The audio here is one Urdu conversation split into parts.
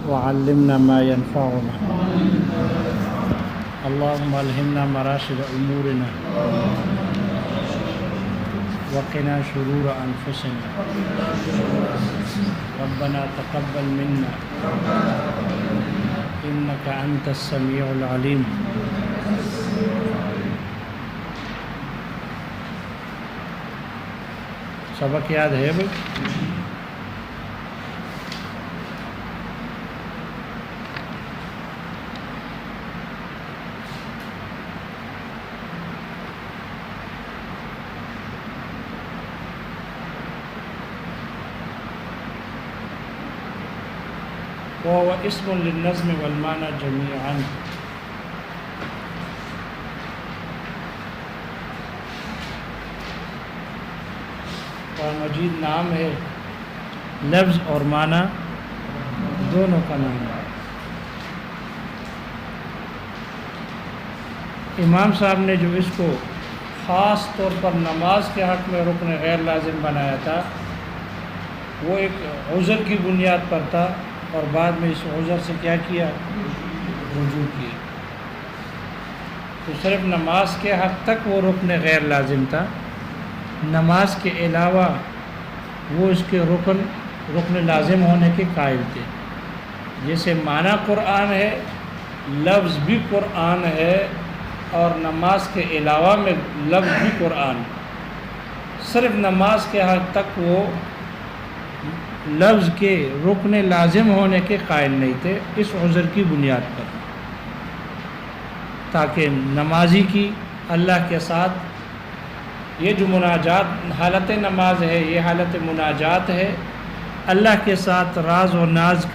وعلمنا ما ينفعنا اللهم ألهمنا مراشد أمورنا وقنا شرور أنفسنا ربنا تقبل منا إنك أنت السميع العليم. سبق یاد ہے بھائی؟ وهو اسم للنظم والمعنى جميعا. قرآن مجید نام ہے، لفظ اور معنی دونوں کا نام ہے. امام صاحب نے جو اس کو خاص طور پر نماز کے حق میں رکن غیر لازم بنایا تھا وہ ایک عذر کی بنیاد پر تھا، اور بعد میں اس عذر سے کیا کیا؟ رجوع کیا. تو صرف نماز کے حق تک وہ رکن غیر لازم تھا، نماز کے علاوہ وہ اس کے رکن لازم ہونے کے قائل تھے. جیسے معنی قرآن ہے، لفظ بھی قرآن ہے، اور نماز کے علاوہ میں لفظ بھی قرآن. صرف نماز کے حق تک وہ لفظ کے رکن لازم ہونے کے قائل نہیں تھے اس عذر کی بنیاد پر، تاکہ نمازی کی اللہ کے ساتھ یہ جو مناجات حالت نماز ہے، یہ حالت مناجات ہے، اللہ کے ساتھ راز و ناز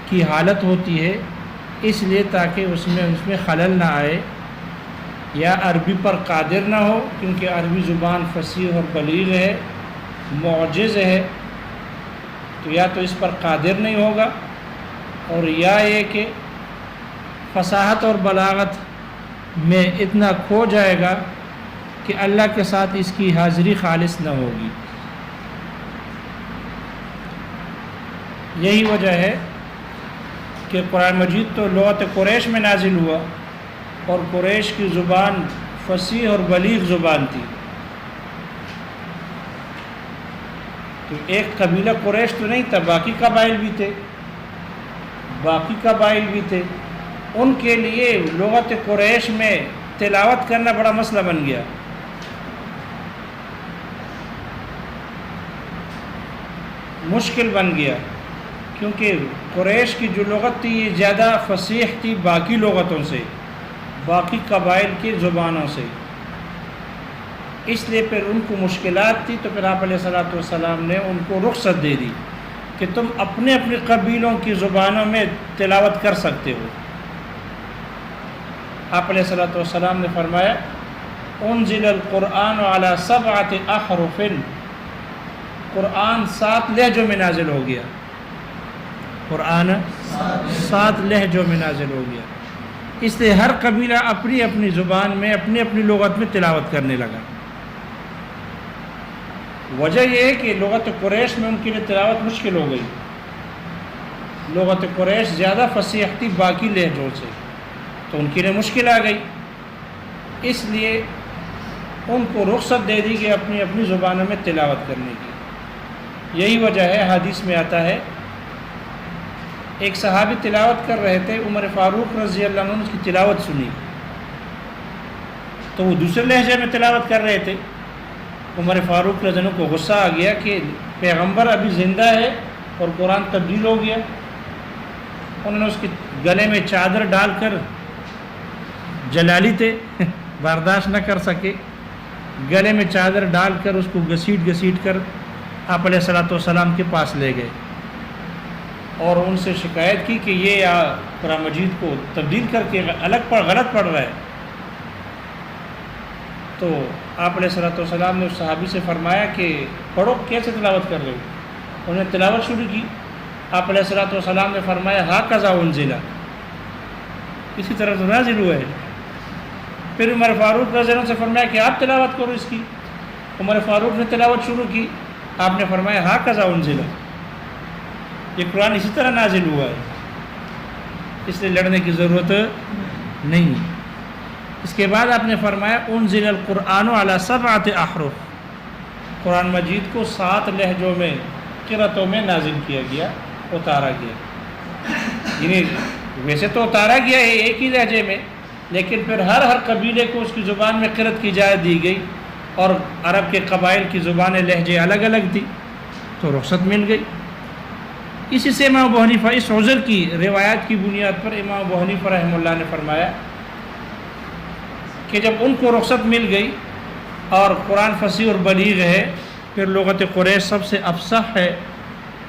کی حالت ہوتی ہے، اس لیے تاکہ اس میں خلل نہ آئے، یا عربی پر قادر نہ ہو، کیونکہ عربی زبان فصیح اور بلیغ ہے، معجز ہے، تو یا تو اس پر قادر نہیں ہوگا، اور یا یہ کہ فصاحت اور بلاغت میں اتنا کھو جائے گا کہ اللہ کے ساتھ اس کی حاضری خالص نہ ہوگی. یہی وجہ ہے کہ قرآن مجید تو لغت قریش میں نازل ہوا، اور قریش کی زبان فصیح اور بلیغ زبان تھی. تو ایک قبیلہ قریش تو نہیں تھا، باقی قبائل بھی تھے. ان کے لیے لغت قریش میں تلاوت کرنا بڑا مسئلہ بن گیا. مشکل بن گیا، کیونکہ قریش کی جو لغت تھی یہ زیادہ فصیح تھی باقی لغتوں سے، باقی قبائل کی زبانوں سے. اس لیے پھر ان کو مشکلات تھی، تو پھر آپ علیہ الصلوۃ والسلام نے ان کو رخصت دے دی کہ تم اپنے قبیلوں کی زبانوں میں تلاوت کر سکتے ہو. آپ علیہ الصلوۃ والسلام نے فرمایا انزل القرآن علی 7 احرف، قرآن 7 لہجوں میں نازل ہو گیا. قرآن 7 لہجوں میں نازل ہو گیا. اس لیے ہر قبیلہ اپنی اپنی زبان میں اپنی اپنی لغت میں تلاوت کرنے لگا. وجہ یہ ہے کہ لغت قریش میں ان کے لیے تلاوت مشکل ہو گئی. لغت قریش زیادہ فصیح تھی باقی لہجوں سے، تو ان کے لیے مشکل آ گئی. اس لیے ان کو رخصت دے دی کہ اپنی اپنی زبانوں میں تلاوت کرنے کی. یہی وجہ ہے، حدیث میں آتا ہے ایک صحابی تلاوت کر رہے تھے، عمر فاروق رضی اللہ عنہ نے اس کی تلاوت سنی، تو وہ دوسرے لہجے میں تلاوت کر رہے تھے. عمر فاروق رضی اللہ عنہ کو غصہ آ گیا کہ پیغمبر ابھی زندہ ہے اور قرآن تبدیل ہو گیا. انہوں نے اس کے گلے میں چادر ڈال کر، جلالی تھے برداشت نہ کر سکے، گلے میں چادر ڈال کر اس کو گھسیٹ کر آپ علیہ الصلوۃ والسلام کے پاس لے گئے، اور ان سے شکایت کی کہ یہ قرآن مجید کو تبدیل کر کے غلط پڑھ رہا ہے. تو آپ علیہ الصلوۃ والسلام نے اس صحابی سے فرمایا کہ پڑھو، کیسے تلاوت کر رہے ہو؟ انہوں نے تلاوت شروع کی. آپ علیہ الصلوۃ والسلام نے فرمایا ہاکذا انزل، اسی طرح تو نازل ہوا ہے. پھر عمر فاروق رضی اللہ عنہ سے فرمایا کہ آپ تلاوت کرو اس کی. عمر فاروق نے تلاوت شروع کی، آپ نے فرمایا ہاکذا انزل. یہ قرآن اسی طرح نازل ہوا ہے، اس لیے لڑنے کی ضرورت نہیں۔ اس کے بعد آپ نے فرمایا انزل القرآن علی 7 احرف، قرآن مجید کو 7 لہجوں میں، قرأتوں میں نازل کیا گیا، اتارا گیا۔ یعنی ویسے تو اتارا گیا ہے ایک ہی لہجے میں، لیکن پھر ہر قبیلے کو اس کی زبان میں قرأت کی اجازت دی گئی، اور عرب کے قبائل کی زبانیں لہجے الگ الگ تھی تو رخصت مل گئی۔ اسی سے امام ابو حنیفہ اس عذر کی روایات کی بنیاد پر امام ابو حنیفہ رحمہ اللہ نے فرمایا کہ جب ان کو رخصت مل گئی اور قرآن فصیح اور بلیغ ہے، پھر لغت قریش سب سے افصح ہے،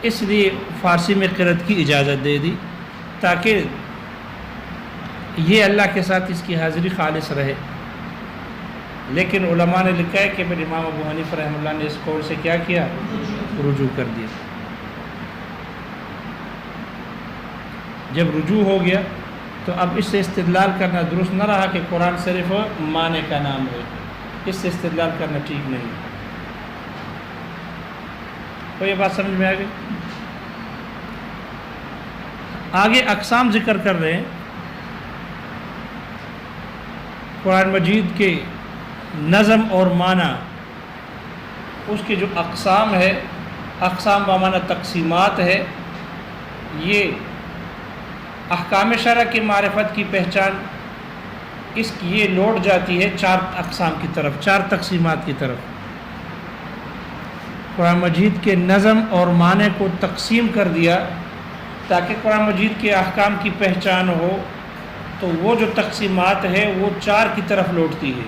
اس لیے فارسی میں قرأت کی اجازت دے دی تاکہ یہ اللہ کے ساتھ اس کی حاضری خالص رہے۔ لیکن علماء نے لکھا ہے کہ پھر امام ابو حنیفہ رحمہ اللہ نے اس قول سے کیا کیا؟ رجوع کر دیا۔ جب رجوع ہو گیا تو اب اس سے استدلال کرنا درست نہ رہا کہ قرآن صرف معنی کا نام ہے، اس سے استدلال کرنا ٹھیک نہیں۔ تو یہ بات سمجھ میں آ گئی؟ آگے اقسام ذکر کر رہے ہیں قرآن مجید کے نظم اور معنی، اس کے جو اقسام ہے، اقسام بمعنی تقسیمات ہے، یہ احکام شرع کی معرفت کی پہچان اس کی یہ لوٹ جاتی ہے 4 اقسام کی طرف، 4 تقسیمات کی طرف۔ قرآن مجید کے نظم اور معنی کو تقسیم کر دیا تاکہ قرآن مجید کے احکام کی پہچان ہو، تو وہ جو تقسیمات ہے وہ 4 کی طرف لوٹتی ہے،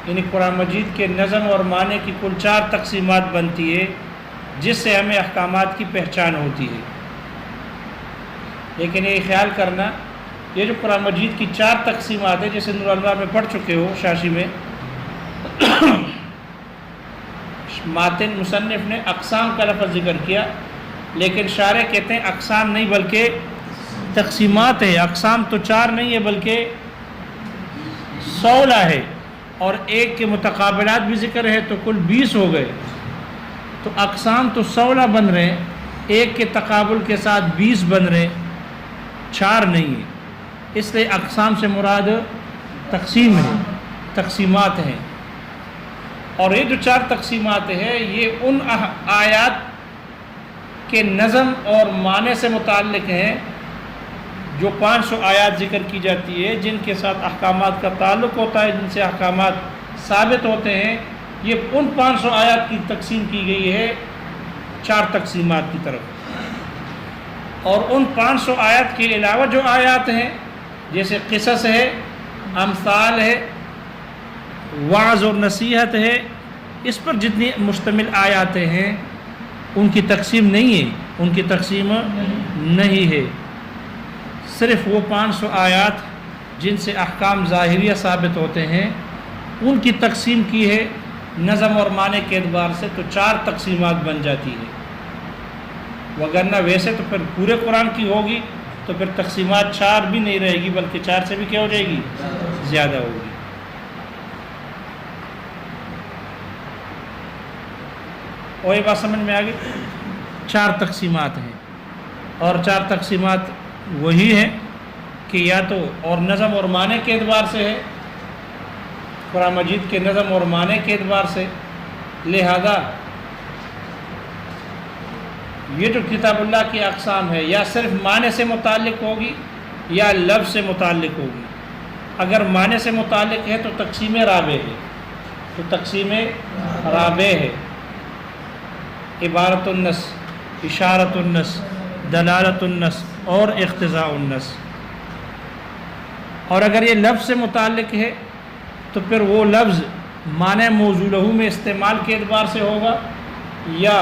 یعنی قرآن مجید کے نظم اور معنی کی کل 4 تقسیمات بنتی ہے جس سے ہمیں احکامات کی پہچان ہوتی ہے۔ لیکن یہ خیال کرنا، یہ جو قرآن مجید کی 4 تقسیمات ہیں، جیسے نور الانوار میں پڑھ چکے ہو شاشی میں، ماتن مصنف نے اقسام کا لفظ ذکر کیا، لیکن شارح کہتے ہیں اقسام نہیں بلکہ تقسیمات ہے۔ اقسام تو 4 نہیں ہے بلکہ 16 ہے، اور ایک کے متقابلات بھی ذکر ہے تو کل 20 ہو گئے۔ تو اقسام تو 16 بن رہے ہیں، ایک کے تقابل کے ساتھ 20 بن رہے ہیں، 4 نہیں ہے۔ اس لیے اقسام سے مراد تقسیم ہے، تقسیمات ہیں۔ اور یہ جو 4 تقسیمات ہیں یہ ان آیات کے نظم اور معنی سے متعلق ہیں جو 500 آیات ذکر کی جاتی ہے، جن کے ساتھ احکامات کا تعلق ہوتا ہے، جن سے احکامات ثابت ہوتے ہیں۔ یہ ان 500 آیات کی تقسیم کی گئی ہے 4 تقسیمات کی طرف۔ اور ان 500 آیات کے علاوہ جو آیات ہیں، جیسے قصص ہے، امثال ہے، وعظ اور نصیحت ہے، اس پر جتنی مشتمل آیاتیں ہیں ان کی تقسیم نہیں ہے، ان کی تقسیم نہیں ہے۔ صرف وہ 500 آیات جن سے احکام ظاہریہ ثابت ہوتے ہیں ان کی تقسیم کی ہے نظم اور معنی کے اعتبار سے، تو 4 تقسیمات بن جاتی ہے۔ وگرنہ ویسے تو پھر پورے قرآن کی ہوگی تو پھر تقسیمات 4 بھی نہیں رہے گی، بلکہ 4 سے بھی کیا ہو جائے گی؟ زیادہ ہوگی۔ اور یہ بات سمجھ میں آ گئی؟ 4 تقسیمات ہیں، اور 4 تقسیمات وہی ہے کہ یا تو اور نظم اور معنی کے اعتبار سے ہے، قرآن مجید کے نظم اور معنی کے اعتبار سے، لہذا یہ جو کتاب اللہ کی اقسام ہے یا صرف معنی سے متعلق ہوگی یا لفظ سے متعلق ہوگی۔ اگر معنی سے متعلق ہے تو تقسیم رابع ہے، تو تقسیم رابع ہے، عبارت النص، اشارت النص، دلالت النص اور اقتضاء النص۔ اور اگر یہ لفظ سے متعلق ہے تو پھر وہ لفظ معنی موضوع لہو میں استعمال کے اعتبار سے ہوگا یا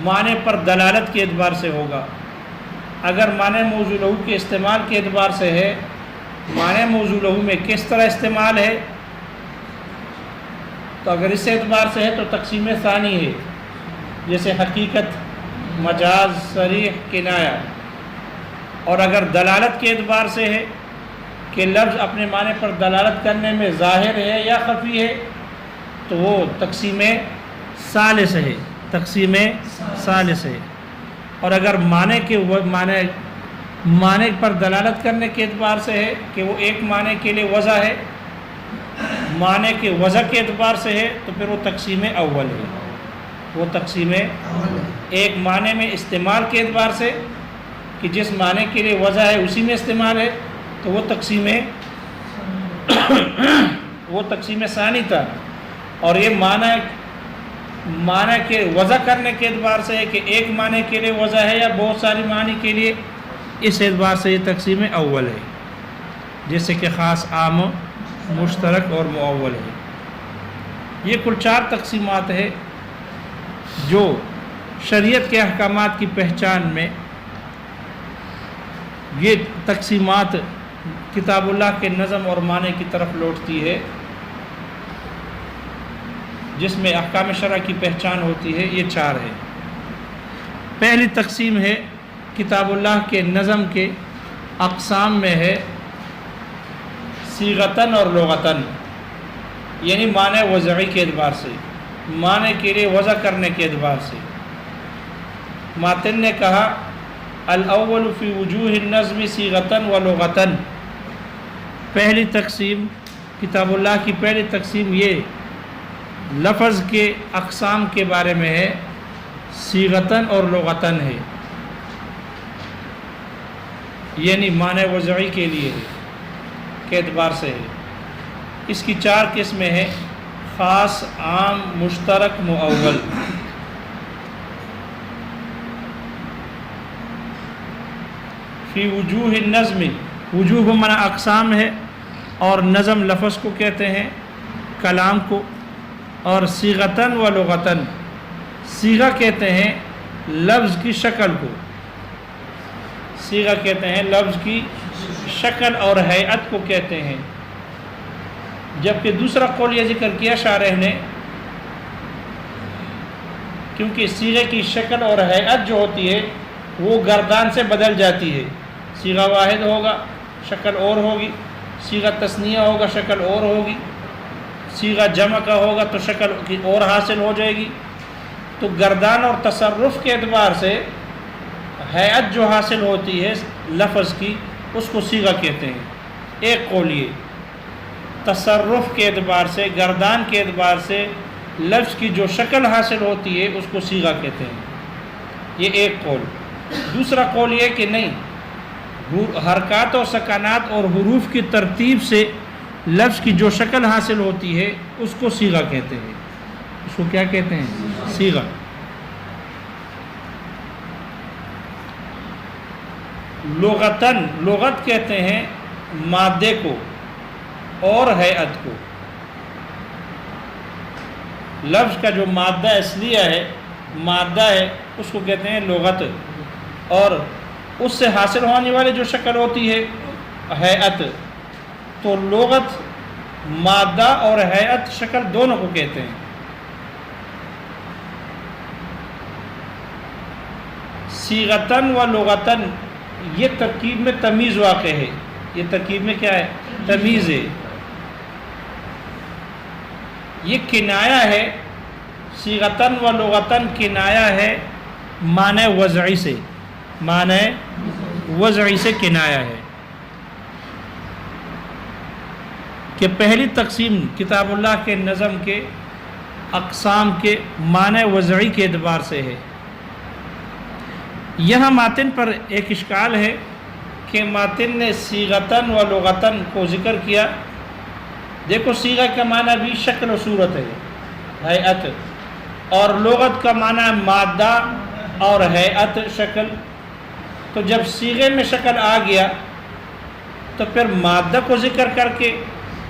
معنی پر دلالت کے اعتبار سے ہوگا۔ اگر معنی موضوع لہو کے استعمال کے اعتبار سے ہے، معنی موضوع لہو میں کس طرح استعمال ہے، تو اگر اس اعتبار سے ہے تو تقسیم ثانی ہے، جیسے حقیقت، مجاز، صریح، کنایہ۔ اور اگر دلالت کے اعتبار سے ہے کہ لفظ اپنے معنی پر دلالت کرنے میں ظاہر ہے یا خفی ہے، تو وہ تقسیم ثالث ہے، تقسیم ثالث ہے۔ اور اگر معنی پر دلالت کرنے کے اعتبار سے ہے کہ وہ ایک معنی کے لیے وضع ہے، معنی کے وضع کے اعتبار سے ہے، تو پھر وہ تقسیم اول ہے. وہ تقسیم ایک معنی میں استعمال کے اعتبار سے کہ جس معنی کے لیے وضع ہے اسی میں استعمال ہے، تو وہ تقسیم ثانی تھا. اور یہ معنی کے وضع کرنے کے اعتبار سے ہے کہ ایک معنی کے لیے وضع ہے یا بہت ساری معنی کے لیے، اس اعتبار سے یہ تقسیم اول ہے، جیسے کہ خاص، عام، مشترک اور معول ہے. یہ کل 4 تقسیمات ہے جو شریعت کے احکامات کی پہچان میں یہ تقسیمات کتاب اللہ کے نظم اور معنی کی طرف لوٹتی ہے، جس میں احکام شرع کی پہچان ہوتی ہے. یہ 4 ہے. پہلی تقسیم ہے کتاب اللہ کے نظم کے اقسام میں ہے صیغتاً اور لغتاً، یعنی معنی وضعی کے اعتبار سے، معنی کے لیے وضع کرنے کے اعتبار سے. ماتن نے کہا الاول فی وجوہ النظم صیغتاً و لغتاً. پہلی تقسیم کتاب اللہ کی پہلی تقسیم یہ لفظ کے اقسام کے بارے میں ہے، صیغتاً اور لغتاً ہے، یعنی معنی وضعی کے لیے ہے، کے اعتبار سے ہے. اس کی 4 قسمیں ہیں: خاص، عام، مشترک، معول. فی وجوہ النظم، وجوہ بمعنی اقسام ہے، اور نظم لفظ کو کہتے ہیں، کلام کو. اور صیغتاً و لغتاً، صیغہ کہتے ہیں لفظ کی شکل کو، صیغہ کہتے ہیں لفظ کی شکل اور ہیئت کو کہتے ہیں. جبکہ دوسرا قول یہ ذکر کیا شارح نے، کیونکہ صیغے کی شکل اور ہیئت جو ہوتی ہے وہ گردان سے بدل جاتی ہے. صیغہ واحد ہوگا شکل اور ہوگی، صیغہ تثنیہ ہوگا شکل اور ہوگی، صیغہ جمع کا ہوگا تو شکل کی اور حاصل ہو جائے گی. تو گردان اور تصرف کے اعتبار سے ہیئت جو حاصل ہوتی ہے لفظ کی، اس کو صیغہ کہتے ہیں. ایک قول یہ تصرف کے اعتبار سے، گردان کے اعتبار سے لفظ کی جو شکل حاصل ہوتی ہے اس کو صیغہ کہتے ہیں. یہ ایک قول. دوسرا قول یہ کہ نہیں، حرکات اور سکانات اور حروف کی ترتیب سے لفظ کی جو شکل حاصل ہوتی ہے اس کو صیغہ کہتے ہیں. اس کو کیا کہتے ہیں؟ صیغہ. لغتاً، لغت کہتے ہیں مادے کو اور ہیئت کو. لفظ کا جو مادہ اصلیہ ہے، مادہ ہے، اس کو کہتے ہیں لغت، اور اس سے حاصل ہونے والی جو شکل ہوتی ہے ہیئت. تو لغت مادہ اور ہیئت شکل دونوں کو کہتے ہیں. صیغتاً و لغتاً، یہ ترکیب میں تمیز واقع ہے. یہ ترکیب میں کیا ہے؟ تمیز ہے. یہ کنایہ ہے، صیغتاً و لغتاً کنایہ ہے معنی وضعی سے، معنی وضعی سے کنایہ ہے. کہ پہلی تقسیم کتاب اللہ کے نظم کے اقسام کے معنی وضعی کے اعتبار سے ہے. یہاں ماتن پر ایک اشکال ہے کہ ماتن نے صیغتاً و لغتاً کو ذکر کیا. دیکھو، صیغہ کا معنی بھی شکل و صورت ہے، ہیئت، اور لغت کا معنی مادہ اور ہیئت، شکل. تو جب صیغے میں شکل آ گیا تو پھر مادہ کو ذکر کر کے،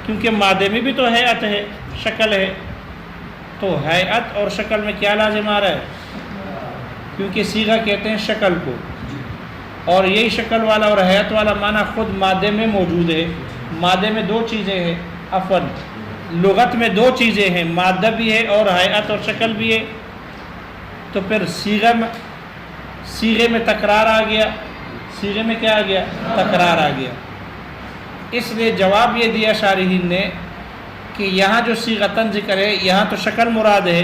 کیونکہ مادے میں بھی تو ہیئت ہے، شکل ہے، تو ہیئت اور شکل میں کیا لازم آ رہا ہے؟ کیونکہ صیغہ کہتے ہیں شکل کو، اور یہی شکل والا اور ہیئت والا معنی خود مادے میں موجود ہے. مادے میں 2 چیزیں ہیں، عفواً لغت میں 2 چیزیں ہیں، مادہ بھی ہے اور ہیئت اور شکل بھی ہے. تو پھر صیغے میں تکرار آ گیا. صیغے میں کیا آ گیا؟ تکرار آ گیا. اس لیے جواب یہ دیا شارحین نے کہ یہاں جو صیغتاً ذکر ہے، یہاں تو شکل مراد ہے،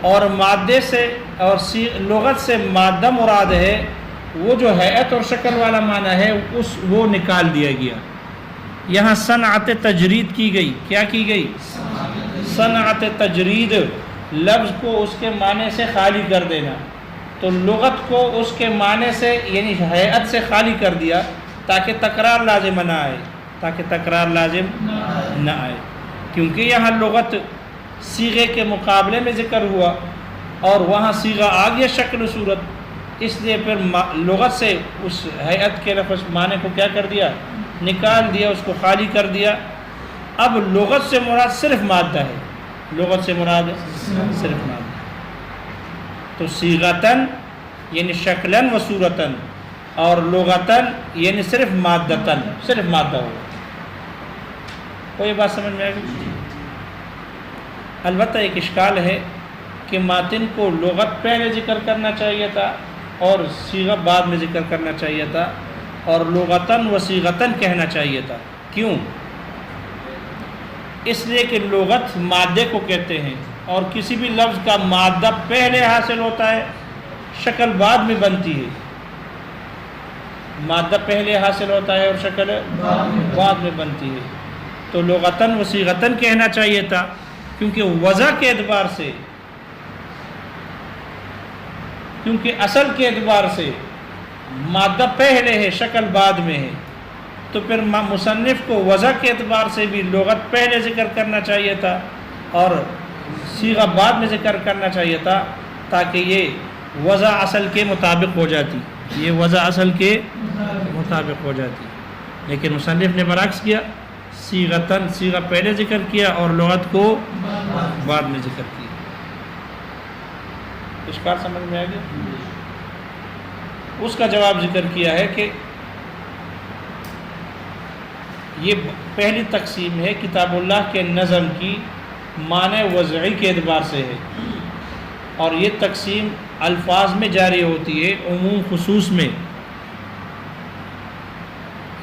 اور مادے سے اور لغت سے مادہ مراد ہے، وہ جو ہیئت اور شکل والا معنی ہے وہ نکال دیا گیا۔ یہاں صنعت تجرید کی گئی۔ کیا کی گئی؟ صنعت تجرید، لفظ کو اس کے معنی سے خالی کر دینا۔ تو لغت کو اس کے معنی سے یعنی ہیئت سے خالی کر دیا تاکہ تکرار لازم نہ آئے، تاکہ تکرار لازم نہ آئے، کیونکہ یہاں لغت صیغے کے مقابلے میں ذکر ہوا اور وہاں صیغہ آ گیا شکل و صورت، اس لیے پھر لغت سے اس ہیئت کے لفظ معنی کو کیا کر دیا؟ نکال دیا، اس کو خالی کر دیا۔ اب لغت سے مراد صرف مادہ ہے، لغت سے مراد صرف مادہ۔ تو صیغتاً یعنی شکلاً و صورتاً، اور لغتاً یعنی صرف مادتاً، صرف مادہ ہو۔ کوئی بات سمجھ میں آ گئی؟ البتہ ایک اشکال ہے کہ ماتن کو لغت پہلے ذکر کرنا چاہیے تھا اور صیغہ بعد میں ذکر کرنا چاہیے تھا، اور لغتاً و صیغتاً کہنا چاہیے تھا۔ کیوں؟ اس لیے کہ لغت مادے کو کہتے ہیں، اور کسی بھی لفظ کا مادہ پہلے حاصل ہوتا ہے، شکل بعد میں بنتی ہے۔ مادہ پہلے حاصل ہوتا ہے اور شکل بعد میں بنتی ہے۔ تو لغتاً و صیغتاً کہنا چاہیے تھا، کیونکہ وضع کے اعتبار سے، کیونکہ اصل کے اعتبار سے مادہ پہلے ہے، شکل بعد میں ہے، تو پھر مصنف کو وضع کے اعتبار سے بھی لغت پہلے ذکر کرنا چاہیے تھا اور صیغہ بعد میں ذکر کرنا چاہیے تھا، تاکہ یہ وضع اصل کے مطابق ہو جاتی، یہ وضع اصل کے مطابق ہو جاتی۔ لیکن مصنف نے برعکس کیا، صیغتاً صیغہ پہلے ذکر کیا اور لغت کو بعد میں ذکر کیا۔ اشکال سمجھ میں آ گیا؟ اس کا جواب ذکر کیا ہے کہ یہ پہلی تقسیم ہے کتاب اللہ کے نظم کی معنی وضعی کے اعتبار سے ہے، اور یہ تقسیم الفاظ میں جاری ہوتی ہے، عموم خصوص میں۔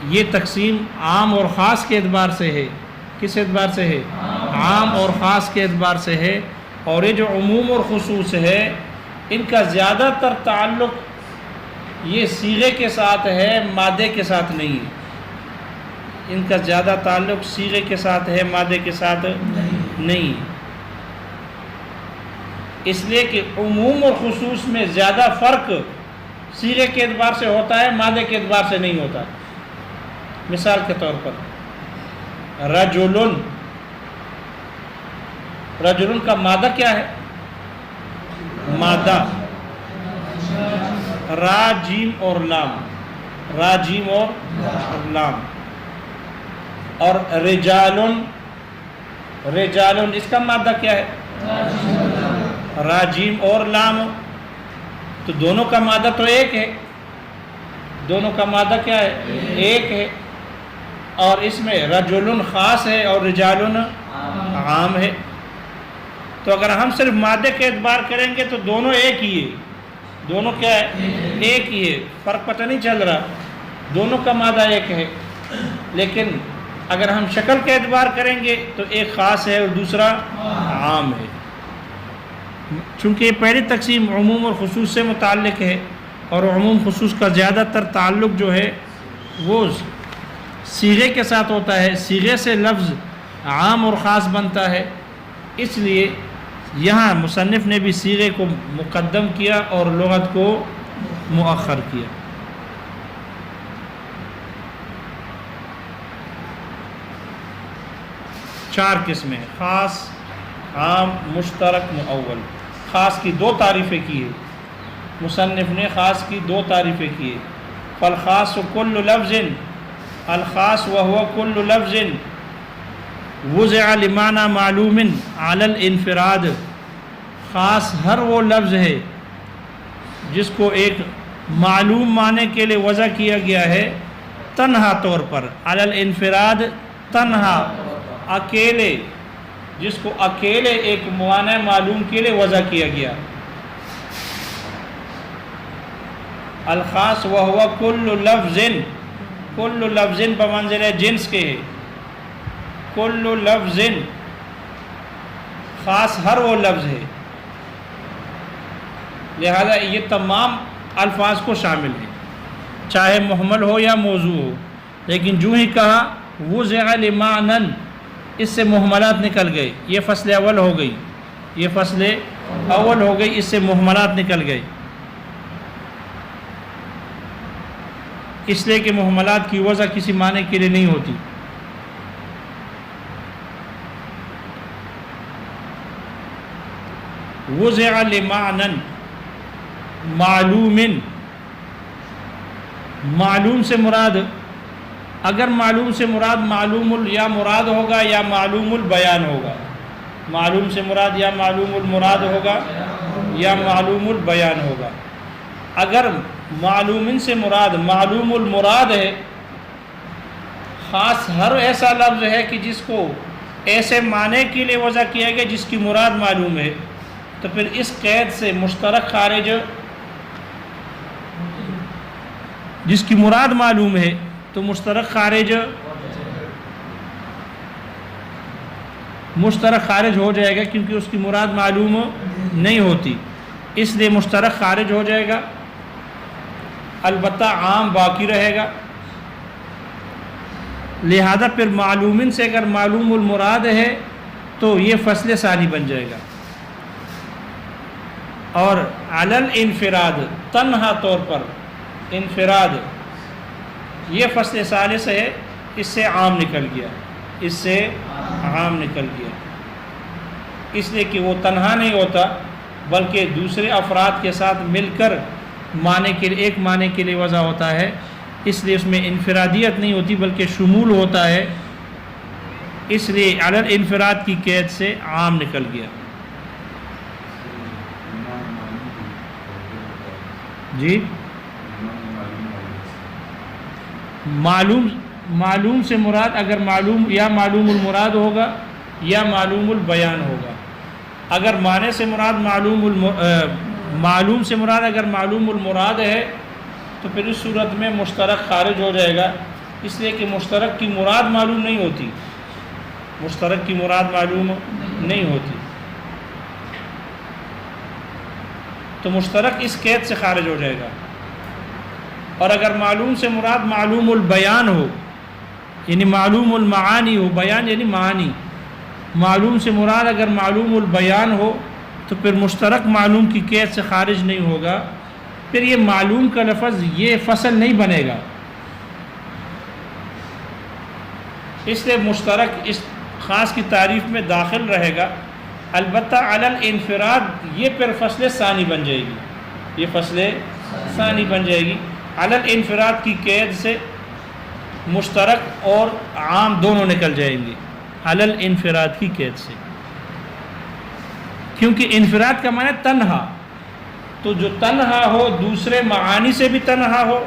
یہ تقسیم عام اور خاص کے اعتبار سے ہے۔ کس اعتبار سے ہے؟ عام اور خاص کے اعتبار سے ہے۔ اور یہ جو عموم اور خصوص ہے، ان کا زیادہ تر تعلق یہ صیغے کے ساتھ ہے، مادے کے ساتھ نہیں ہے۔ ان کا زیادہ تعلق صیغے کے ساتھ ہے، مادے کے ساتھ نہیں۔ اس لیے کہ عموم اور خصوص میں زیادہ فرق صیغے کے اعتبار سے ہوتا ہے، مادے کے اعتبار سے نہیں ہوتا۔ مثال کے طور پر رجلن، رجلن کا مادہ کیا ہے؟ مادہ را جیم اور لام، را جیم اور لام۔ اور رجالن، رجالن اس کا مادہ کیا ہے؟ را جیم اور لام۔ تو دونوں کا مادہ تو ایک ہے، دونوں کا مادہ کیا ہے؟ ایک ہے۔ اور اس میں رجلن خاص ہے اور رجالن عام ہے۔ تو اگر ہم صرف مادے کے اعتبار کریں گے تو دونوں ایک ہی ہے، دونوں کیا ہے؟ ایک ہی ہے، فرق پتہ نہیں چل رہا، دونوں کا مادہ ایک ہے۔ لیکن اگر ہم شکل کے اعتبار کریں گے تو ایک خاص ہے اور دوسرا عام ہے۔ چونکہ یہ پہلی تقسیم عموم اور خصوص سے متعلق ہے، اور عموم خصوص کا زیادہ تر تعلق جو ہے وہ صیغے کے ساتھ ہوتا ہے، صیغے سے لفظ عام اور خاص بنتا ہے، اس لیے یہاں مصنف نے بھی صیغے کو مقدم کیا اور لغت کو مؤخر کیا۔ چار قسمیں: خاص، عام، مشترک، مؤول۔ خاص کی دو تعریفیں کی ہے مصنف نے، خاص کی دو تعریفیں کی ہے۔ فالخاص کل لفظ، الخاص وهو كل لفظ وضع لمعنى معلوم على الانفراد۔ خاص ہر وہ لفظ ہے جس کو ایک معلوم معنی کے لیے وضع کیا گیا ہے تنہا طور پر، علی الانفراد، تنہا، اکیلے، جس کو اکیلے ایک معنی معلوم کے لیے وضع کیا گیا۔ الخاص وهو كل لفظ، کل لفظ بمنزل جنس کے ہے، کل لفظ، خاص ہر وہ لفظ ہے لہذا یہ تمام الفاظ کو شامل ہے، چاہے محمل ہو یا موضوع ہو، لیکن جو ہی کہا وضع لمعنن، اس سے محملات نکل گئے، یہ فصل اول ہو گئی، یہ فصل اول ہو گئی، اس سے محملات نکل گئے، اس لیے کہ محملات کی وضع کسی معنی کے لیے نہیں ہوتی۔ وضع لمعنن معلوم، معلوم سے مراد، اگر معلوم سے مراد معلوم یا مراد ہوگا یا معلوم البیان ہوگا، معلوم سے مراد یا معلوم المراد ہوگا یا معلوم البیان ہوگا۔ اگر معلوم سے مراد معلوم المراد ہے، خاص ہر ایسا لفظ ہے کہ جس کو ایسے معنی کے لیے وضع کیا گیا جس کی مراد معلوم ہے، تو پھر اس قید سے مشترک خارج، جس کی مراد معلوم ہے تو مشترک خارج ہو جائے گا، کیونکہ اس کی مراد معلوم نہیں ہوتی، اس لیے مشترک خارج ہو جائے گا، البتہ عام باقی رہے گا۔ لہذا پھر معلومن سے اگر معلوم المراد ہے تو یہ فصل ثانی بن جائے گا، اور علی الانفراد، تنہا طور پر انفراد، یہ فصل ثالث ہے، اس سے عام نکل گیا، اس سے عام نکل گیا، اس لیے کہ وہ تنہا نہیں ہوتا بلکہ دوسرے افراد کے ساتھ مل کر معنی کے لیے، ایک معنی کے لیے وضع ہوتا ہے، اس لیے اس میں انفرادیت نہیں ہوتی بلکہ شمول ہوتا ہے، اس لیے علی الانفراد کی قید سے عام نکل گیا۔ جی معلوم سے مراد اگر معلوم یا معلوم المراد ہوگا یا معلوم البیان ہوگا۔ اگر معنی سے مراد معلوم سے مراد اگر معلوم المراد ہے تو پھر اس صورت میں مشترک خارج ہو جائے گا، اس لیے کہ مشترک کی مراد معلوم نہیں ہوتی، مشترک کی مراد معلوم نہیں ہوتی، تو مشترک اس قید سے خارج ہو جائے گا۔ اور اگر معلوم سے مراد معلوم البیان ہو، یعنی معلوم المعانی ہو، بیان یعنی معانی، معلوم سے مراد اگر معلوم البیان ہو تو پھر مشترک معلوم کی قید سے خارج نہیں ہوگا، پھر یہ معلوم کا لفظ یہ فصل نہیں بنے گا، اس لیے مشترک اس خاص کی تعریف میں داخل رہے گا، البتہ علی الانفراد یہ پھر فصل ثانی بن جائے گی، یہ فصل ثانی بن جائے گی، علی الانفراد کی قید سے مشترک اور عام دونوں نکل جائیں گے، علی الانفراد کی قید سے، کیونکہ انفراد کا معنی تنہا، تو جو تنہا ہو دوسرے معانی سے بھی تنہا ہو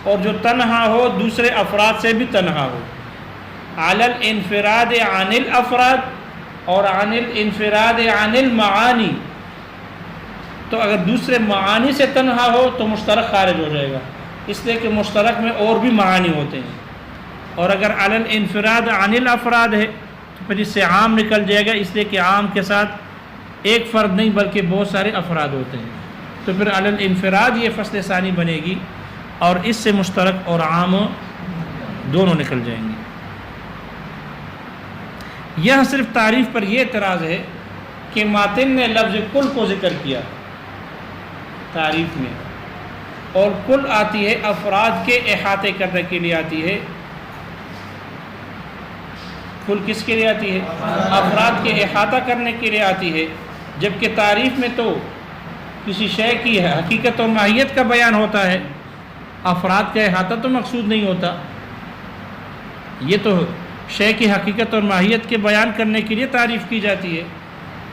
اور جو تنہا ہو دوسرے افراد سے بھی تنہا ہو، علی الانفراد عن الافراد اور عن الانفراد عن المعانی، تو اگر دوسرے معانی سے تنہا ہو تو مشترک خارج ہو جائے گا، اس لیے کہ مشترک میں اور بھی معانی ہوتے ہیں، اور اگر علی الانفراد عن الافراد ہے تو پھر اس سے عام نکل جائے گا، اس لیے کہ عام کے ساتھ ایک فرد نہیں بلکہ بہت سارے افراد ہوتے ہیں، تو پھر علی الانفراد یہ فصل ثانی بنے گی اور اس سے مشترک اور عام دونوں نکل جائیں گے۔ یہاں صرف تعریف پر یہ اعتراض ہے کہ ماتن نے لفظ کل کو ذکر کیا تعریف میں، اور کل آتی ہے افراد کے احاطے کرنے کے لیے آتی ہے، کل کس کے لیے آتی ہے؟ افراد کے احاطہ کرنے کے لیے آتی ہے، جبکہ تعریف میں تو کسی شے کی حقیقت اور ماہیت کا بیان ہوتا ہے، افراد کا احاطہ تو مقصود نہیں ہوتا، یہ تو شے کی حقیقت اور ماہیت کے بیان کرنے کے لیے تعریف کی جاتی ہے،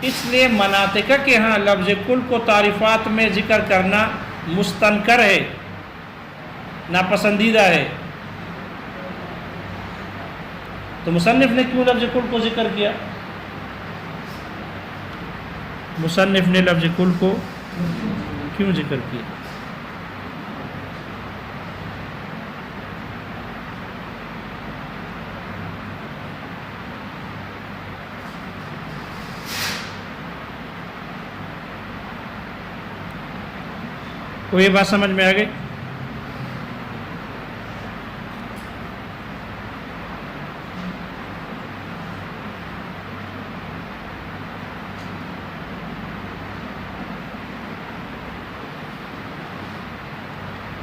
اس لیے مناطقہ کے ہاں لفظ کل کو تعریفات میں ذکر کرنا مستنکر ہے، ناپسندیدہ ہے۔ تو مصنف نے کیوں لفظ کل کو ذکر کیا؟ مصنف نے لفظ کل کو کیوں ذکر کیا؟ تو یہ بات سمجھ میں آ گئی؟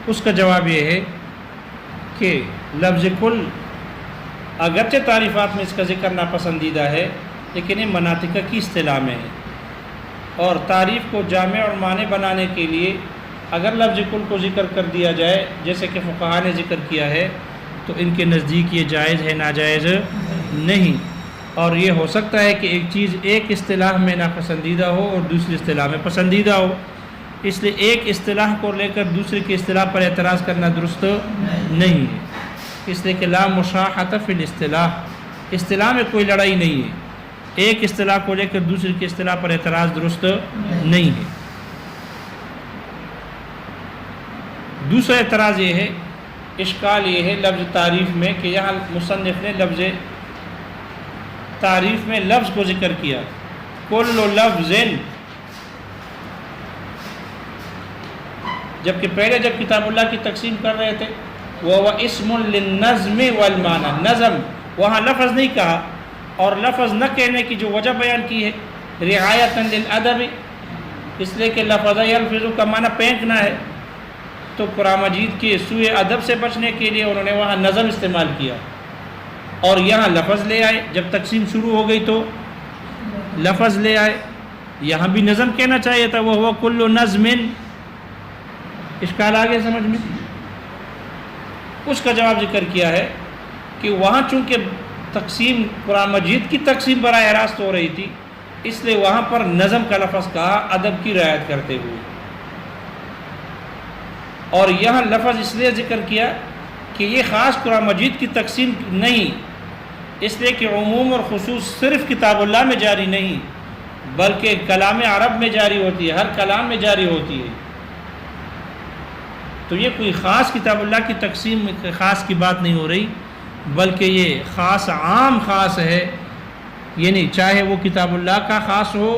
اس کا جواب یہ ہے کہ لفظ کل اگرچہ تعریفات میں اس کا ذکر ناپسندیدہ ہے، لیکن یہ مناطق کی اصطلاح میں ہے، اور تعریف کو جامع اور معنی بنانے کے لیے اگر لفظ کل کو ذکر کر دیا جائے جیسے کہ فقہا نے ذکر کیا ہے تو ان کے نزدیک یہ جائز ہے، ناجائز نہیں۔ اور یہ ہو سکتا ہے کہ ایک چیز ایک اصطلاح میں ناپسندیدہ ہو اور دوسری اصطلاح میں پسندیدہ ہو، اس لیے ایک اصطلاح کو لے کر دوسرے کی اصطلاح پر اعتراض کرنا درست نہیں ہے، اس لیے کہ لا مشاحۃ فی الاصطلاح، اصطلاح میں کوئی لڑائی نہیں ہے، ایک اصطلاح کو لے کر دوسرے کی اصطلاح پر اعتراض درست نہیں ہے۔ دوسرا اعتراض یہ ہے، اشکال یہ ہے لفظ تعریف میں کہ یہاں مصنف نے لفظ تعریف میں لفظ کو ذکر کیا، کل لفظ، جبکہ پہلے جب کتاب اللہ کی تقسیم کر رہے تھے وہ اسم للنظم والمعنی، نظم وہاں لفظ نہیں کہا، اور لفظ نہ کہنے کی جو وجہ بیان کی ہے رعایۃ للادب، اس لیے کہ لفظ یلفظ کا معنی پھینکنا ہے، تو قرآن مجید کے سوء ادب سے بچنے کے لیے انہوں نے وہاں نظم استعمال کیا، اور یہاں لفظ لے آئے، جب تقسیم شروع ہو گئی تو لفظ لے آئے، یہاں بھی نظم کہنا چاہیے تھا، وہ کل نظم۔ اشکال آگے سمجھ میں؟ اس کا جواب ذکر کیا ہے کہ وہاں چونکہ تقسیم قرآن مجید کی تقسیم براہ راست ہو رہی تھی، اس لیے وہاں پر نظم کا لفظ کہا ادب کی رعایت کرتے ہوئے، اور یہاں لفظ اس لیے ذکر کیا کہ یہ خاص قرآن مجید کی تقسیم نہیں، اس لیے کہ عموم اور خصوص صرف کتاب اللہ میں جاری نہیں بلکہ کلام عرب میں جاری ہوتی ہے، ہر کلام میں جاری ہوتی ہے، تو یہ کوئی خاص کتاب اللہ کی تقسیم خاص کی بات نہیں ہو رہی، بلکہ یہ خاص عام خاص ہے، یعنی چاہے وہ کتاب اللہ کا خاص ہو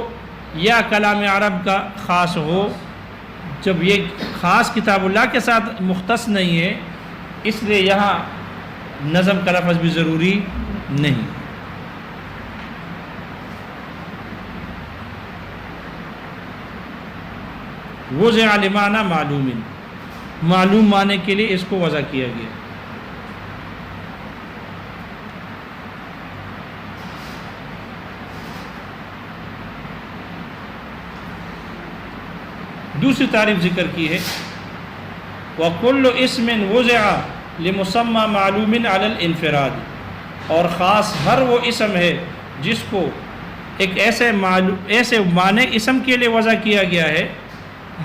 یا کلام عرب کا خاص ہو، جب یہ خاص کتاب اللہ کے ساتھ مختص نہیں ہے اس لیے یہاں نظم کا لفظ بھی ضروری نہیں۔ وضع لمعنی معلوم، معلوم معنی کے لیے اس کو وضع کیا گیا۔ دوسری تعریف ذکر کی ہے، وَكُلُّ اسْمٍ وُضِعَ لِمُسَمَّى مَعْلُومٍ عَلَى الْانْفِرَادِ، اور خاص ہر وہ اسم ہے جس کو ایک ایسے معنی اسم کے لیے وضع کیا گیا ہے،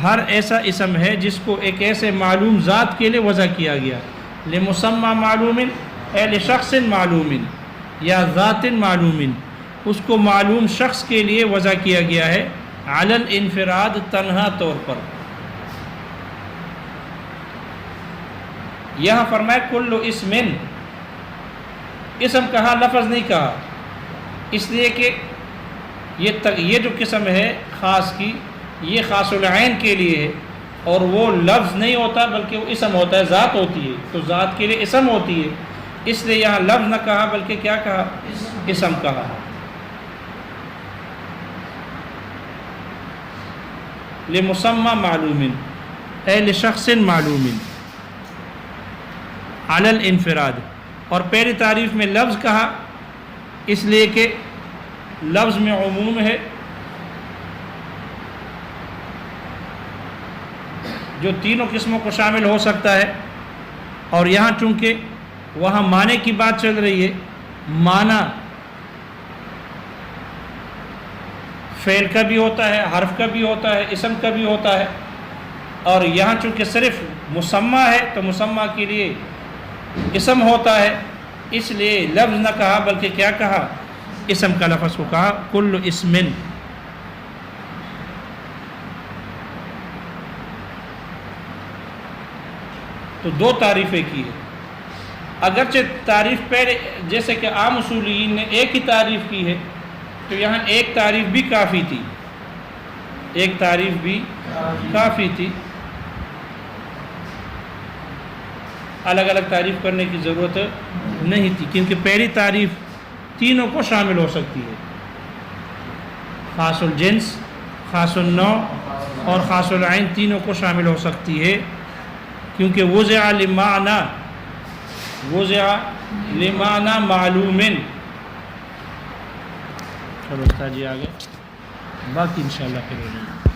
ہر ایسا اسم ہے جس کو ایک ایسے معلوم ذات کے لیے وضع کیا گیا، لِمُسَمَّى مَعْلُومٍ اے لِشَخْصٍ مَعْلُومٍ یا ذات معلوم، اس کو معلوم شخص کے لیے وضع کیا گیا ہے، علی الانفراد تنہا طور پر۔ یہاں فرمائے کل اسم، اسم کہا لفظ نہیں کہا، اس لیے کہ یہ جو قسم ہے خاص کی یہ خاص العین کے لیے ہے، اور وہ لفظ نہیں ہوتا بلکہ وہ اسم ہوتا ہے، ذات ہوتی ہے، تو ذات کے لیے اسم ہوتی ہے، اس لیے یہاں لفظ نہ کہا بلکہ کیا کہا؟ اسم کہا۔ لمسمى معلوم اے لشخص معلوم علی الانفراد، اور پہلی تعریف میں لفظ کہا اس لیے کہ لفظ میں عموم ہے جو تینوں قسموں کو شامل ہو سکتا ہے، اور یہاں چونکہ وہاں معنی کی بات چل رہی ہے، معنی فعل کا بھی ہوتا ہے، حرف کا بھی ہوتا ہے، اسم کا بھی ہوتا ہے، اور یہاں چونکہ صرف مسمى ہے تو مسمى کے لیے اسم ہوتا ہے، اس لیے لفظ نہ کہا بلکہ کیا کہا؟ اسم کا لفظ کو کہا، کل اسم۔ تو دو تعریفیں کی ہے، اگرچہ تعریف پہلے جیسے کہ عام اصولیین نے ایک ہی تعریف کی ہے، تو یہاں ایک تعریف بھی کافی تھی، ایک تعریف بھی کافی تھی، الگ الگ تعریف کرنے کی ضرورت نہیں تھی، کیونکہ پہلی تعریف تینوں کو شامل ہو سکتی ہے، خاص الجنس، خاص النوع اور خاص العین تینوں کو شامل ہو سکتی ہے، کیونکہ وضع لمعنی معلوم. چلو استاد جی آگے، باقی انشاءاللہ پھر